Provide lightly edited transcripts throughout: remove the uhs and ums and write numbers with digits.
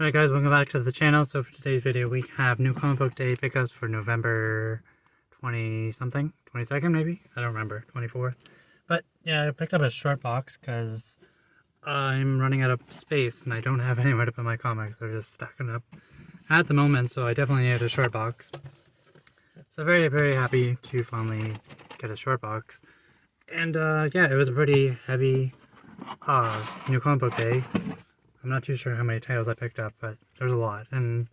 Alright guys, welcome back to the channel. So for today's video we have new comic book day pickups for November 20 something, 22nd maybe? I don't remember, 24th. But yeah, I picked up a short box because I'm running out of space and I don't have anywhere to put my comics. They're just stacking up at the moment, so I definitely need a short box. So very, very happy to finally get a short box. And yeah, it was a pretty heavy new comic book day. I'm not too sure how many titles I picked up, but there's a lot, and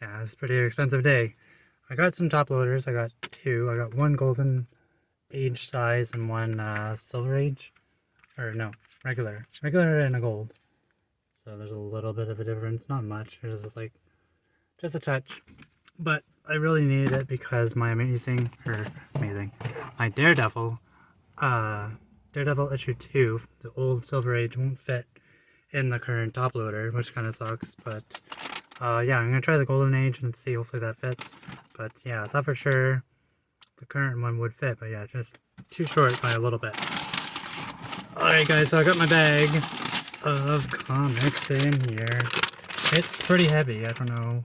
yeah, it was a pretty expensive day. I got some top loaders. I got two. I got one golden age size and one silver age, or no, regular and a gold. So there's a little bit of a difference, not much. There's just like just a touch, but I really needed it because my my Daredevil issue 2, the old silver age won't fit in the current top loader, which kind of sucks, but yeah, I'm gonna try the golden age and see, hopefully that fits. But yeah, I thought for sure the current one would fit, but yeah, just too short by a little bit. Alright guys, so I got my bag of comics in here. It's pretty heavy. I don't know, I'm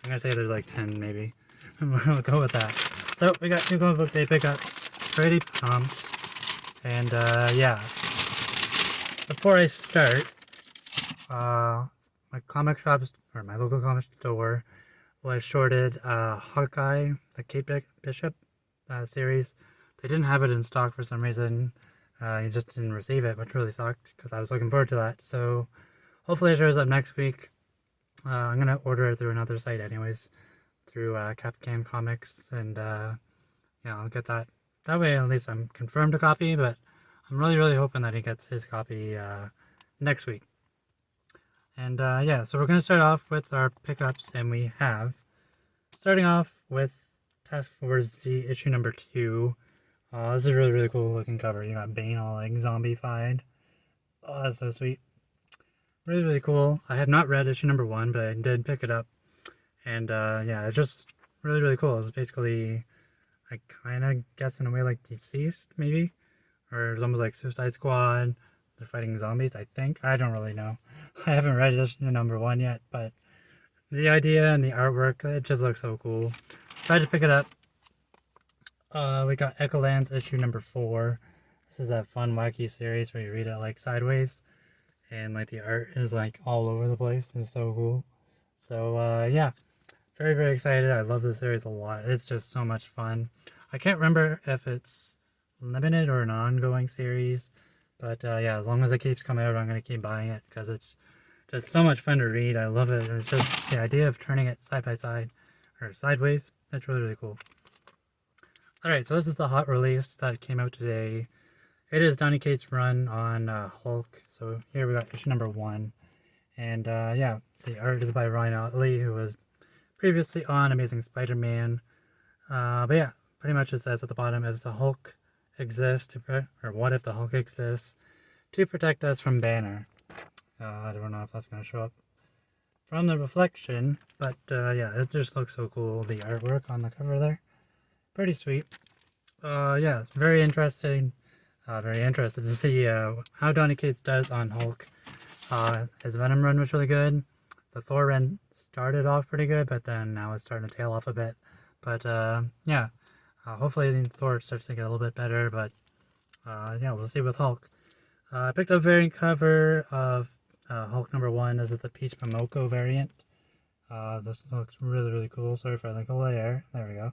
gonna say there's like 10 maybe. We'll go with that. So we got new comic book day pickups, pretty pumped, and yeah. Before I start, my comic shop, or my local comic store, was shorted Hawkeye, the Kate Bishop series. They didn't have it in stock for some reason. You just didn't receive it, which really sucked because I was looking forward to that. So hopefully it shows up next week. I'm going to order it through another site anyways, through Capcan Comics, and yeah, I'll get that. That way at least I'm confirmed a copy, but I'm really hoping that he gets his copy next week. And yeah, so we're going to start off with our pickups, and we have, starting off with Task Force Z issue number 2. This is a really cool looking cover. You got Bane all like zombified. Oh, that's so sweet. Really cool. I have not read issue number 1, but I did pick it up. And yeah, it's just really cool. It's basically, I kind of guess in a way like Deceased, maybe? Or it's almost like Suicide Squad. They're fighting zombies, I think. I don't really know. I haven't read issue number 1 yet, but the idea and the artwork, it just looks so cool. Tried to pick it up. We got Echolands issue number 4. This is that fun, wacky series where you read it like sideways, and like the art is like all over the place. It's so cool. So yeah, very excited. I love this series a lot. It's just so much fun. I can't remember if it's limited or an ongoing series, but yeah, as long as it keeps coming out, I'm going to keep buying it because it's just so much fun to read. I love it. It's just the idea of turning it side by side or sideways. That's really cool. Alright, so this is the hot release that came out today. It is Donny Cates' run on Hulk. So here we got issue number 1. And yeah, the art is by Ryan Ottley, who was previously on Amazing Spider-Man. But yeah, pretty much it says at the bottom, if the Hulk exists, or what if the Hulk exists to protect us from Banner. I don't know if that's going to show up from the reflection, but yeah, it just looks so cool, the artwork on the cover there. Pretty sweet. Yeah, it's very interesting. Very interested to see how Donny Cates does on Hulk. His Venom run was really good. The Thor run started off pretty good, but then now it's starting to tail off a bit. But yeah, hopefully Thor starts to get a little bit better, but yeah, we'll see with Hulk. I picked up a variant cover of Hulk number 1. This is the Peach Momoko variant. This looks really cool. Sorry for the glare. There we go.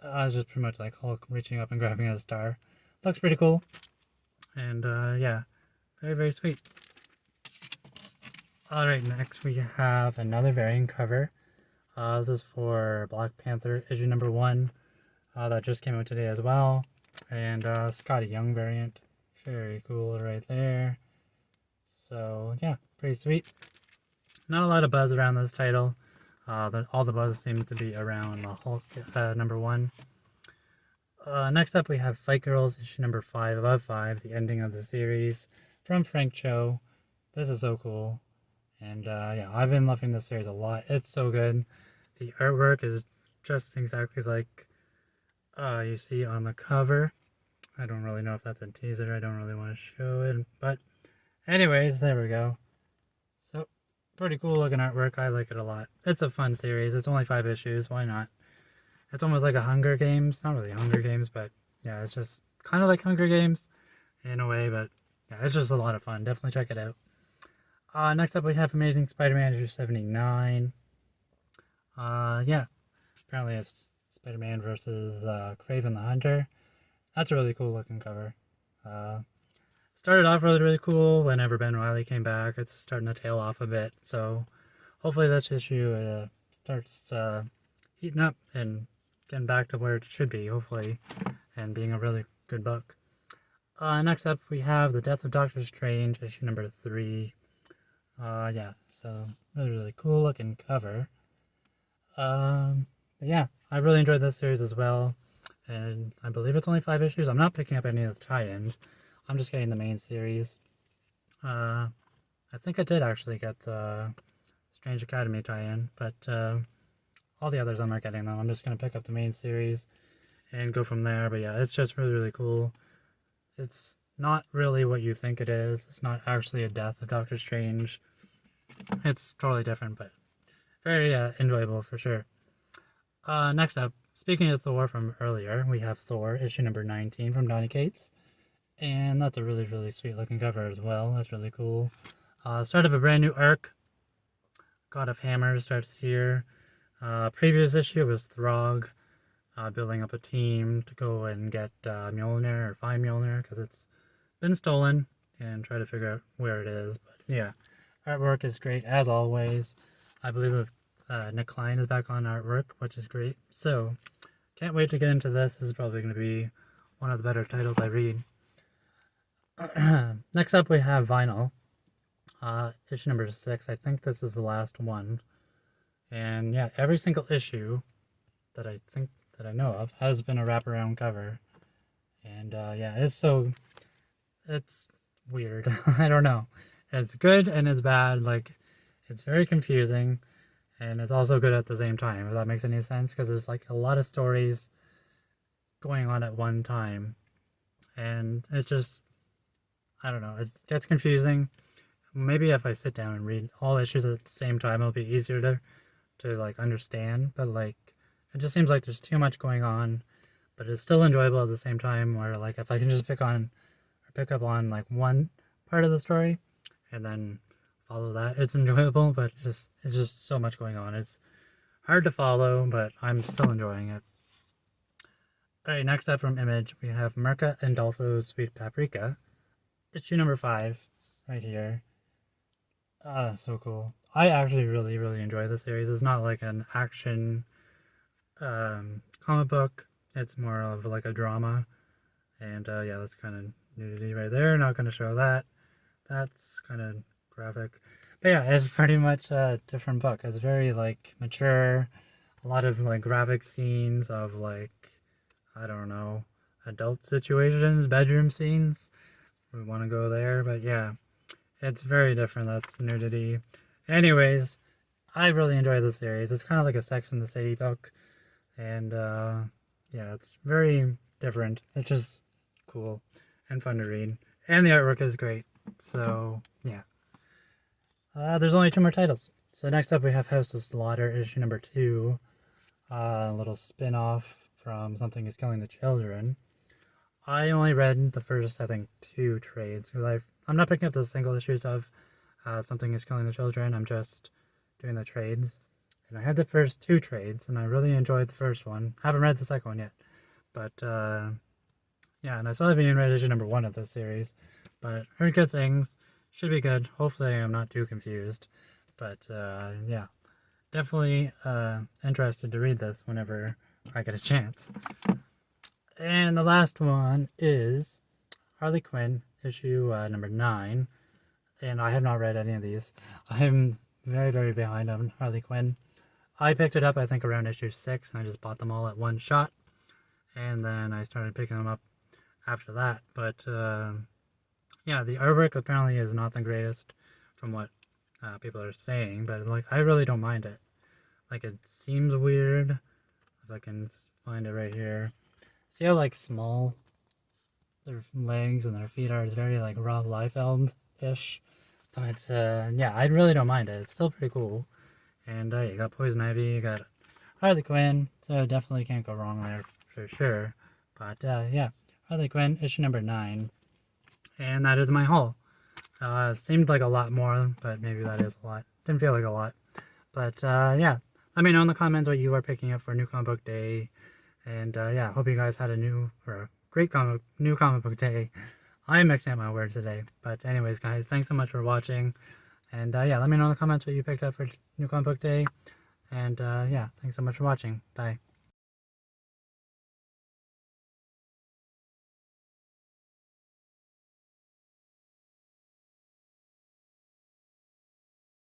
It's just pretty much like Hulk reaching up and grabbing a star. Looks pretty cool. And yeah, very sweet. Alright, next we have another variant cover. This is for Black Panther issue number 1. That just came out today as well. And Skottie Young variant. Very cool right there. So yeah, pretty sweet. Not a lot of buzz around this title. All the buzz seems to be around the Hulk number 1. Next up we have Fight Girls issue number 5, Above 5, the ending of the series, from Frank Cho. This is so cool. And yeah, I've been loving this series a lot. It's so good. The artwork is just exactly like you see on the cover. I don't really know if that's a teaser. I don't really want to show it. But anyways, there we go. So pretty cool looking artwork. I like it a lot. It's a fun series. It's only 5 issues. Why not? It's almost like a Hunger Games. Not really Hunger Games, but yeah, it's just kind of like Hunger Games in a way. But yeah, it's just a lot of fun. Definitely check it out. Next up, we have Amazing Spider-Man issue 79. Yeah, apparently it's Spider-Man versus Kraven the Hunter. That's a really cool looking cover. Started off really cool whenever Ben Reilly came back. It's starting to tail off a bit, so hopefully this issue starts heating up and getting back to where it should be, hopefully, and being a really good book. Next up, we have The Death of Doctor Strange, issue number 3. Yeah, so really cool looking cover. Yeah, I really enjoyed this series as well, and I believe it's only 5 issues. I'm not picking up any of the tie-ins. I'm just getting the main series. I think I did actually get the Strange Academy tie-in, but all the others I'm not getting them. I'm just going to pick up the main series and go from there. But yeah, it's just really cool. It's not really what you think it is. It's not actually a death of Doctor Strange. It's totally different, but very enjoyable for sure. Next up, speaking of Thor from earlier, we have Thor issue number 19 from Donny Cates. And that's a really sweet looking cover as well. That's really cool. Start of a brand new arc. God of Hammer starts here. Previous issue was Throg building up a team to go and get Mjolnir or find Mjolnir because it's been stolen and try to figure out where it is. But yeah, artwork is great as always. I believe Nick Klein is back on artwork, which is great. So can't wait to get into this. This is probably going to be one of the better titles I read. Next up, we have Vinyl, issue number 6. I think this is the last one. And yeah, every single issue that I know of has been a wraparound cover. And yeah, it's weird. I don't know. It's good and it's bad. Like, it's very confusing, and it's also good at the same time, if that makes any sense, because there's like a lot of stories going on at one time. And it just, I don't know, it gets confusing. Maybe if I sit down and read all issues at the same time, it'll be easier to like understand. But like, it just seems like there's too much going on, but it's still enjoyable at the same time. Where like, if I can just pick up on like one part of the story, and then follow that, it's enjoyable. But it's just so much going on. It's hard to follow, but I'm still enjoying it. Alright, next up from Image, we have Mirka Andolfo's Sweet Paprika. Issue number 5, right here. So cool. I actually really enjoy this series. It's not like an action comic book. It's more of like a drama. And yeah, that's kind of nudity right there. Not going to show that. That's kind of graphic. But yeah, it's pretty much a different book. It's very like mature. A lot of like graphic scenes of like, I don't know, adult situations, bedroom scenes. We want to go there, but yeah, it's very different. That's nudity. Anyways, I really enjoy the series. It's kind of like a Sex and the City book, and yeah, it's very different. It's just cool and fun to read, and the artwork is great. So yeah, there's only 2 more titles. So next up we have House of Slaughter, issue number 2, a little spin-off from Something is Killing the Children. I only read the first, I think, 2 trades, because I'm not picking up the single issues of Something is Killing the Children. I'm just doing the trades. And I had the first 2 trades, and I really enjoyed the first one. Haven't read the second one yet. But, yeah, and I still haven't even read issue number 1 of this series. But heard good things. Should be good. Hopefully I'm not too confused. But, yeah. Definitely interested to read this whenever I get a chance. And the last one is Harley Quinn, issue number 9. And I have not read any of these. I'm very behind on Harley Quinn. I picked it up, I think, around issue 6, and I just bought them all at one shot. And then I started picking them up after that. But, yeah, the artwork apparently is not the greatest from what people are saying. But, like, I really don't mind it. Like, it seems weird. If I can find it right here. See how, like, small their legs and their feet are? It's very, like, Rob Liefeld-ish. But yeah, I really don't mind it. It's still pretty cool. And you got Poison Ivy, you got Harley Quinn, so definitely can't go wrong there for sure. But yeah, Harley Quinn, issue number 9. And that is my haul. Seemed like a lot more, but maybe that is a lot. Didn't feel like a lot. But yeah, let me know in the comments what you are picking up for New Comic Book Day. And yeah, hope you guys had a great new comic book day. I'm mixing up my words today. But anyways, guys, thanks so much for watching. And yeah, let me know in the comments what you picked up for New Comic Book Day. And yeah, thanks so much for watching. Bye.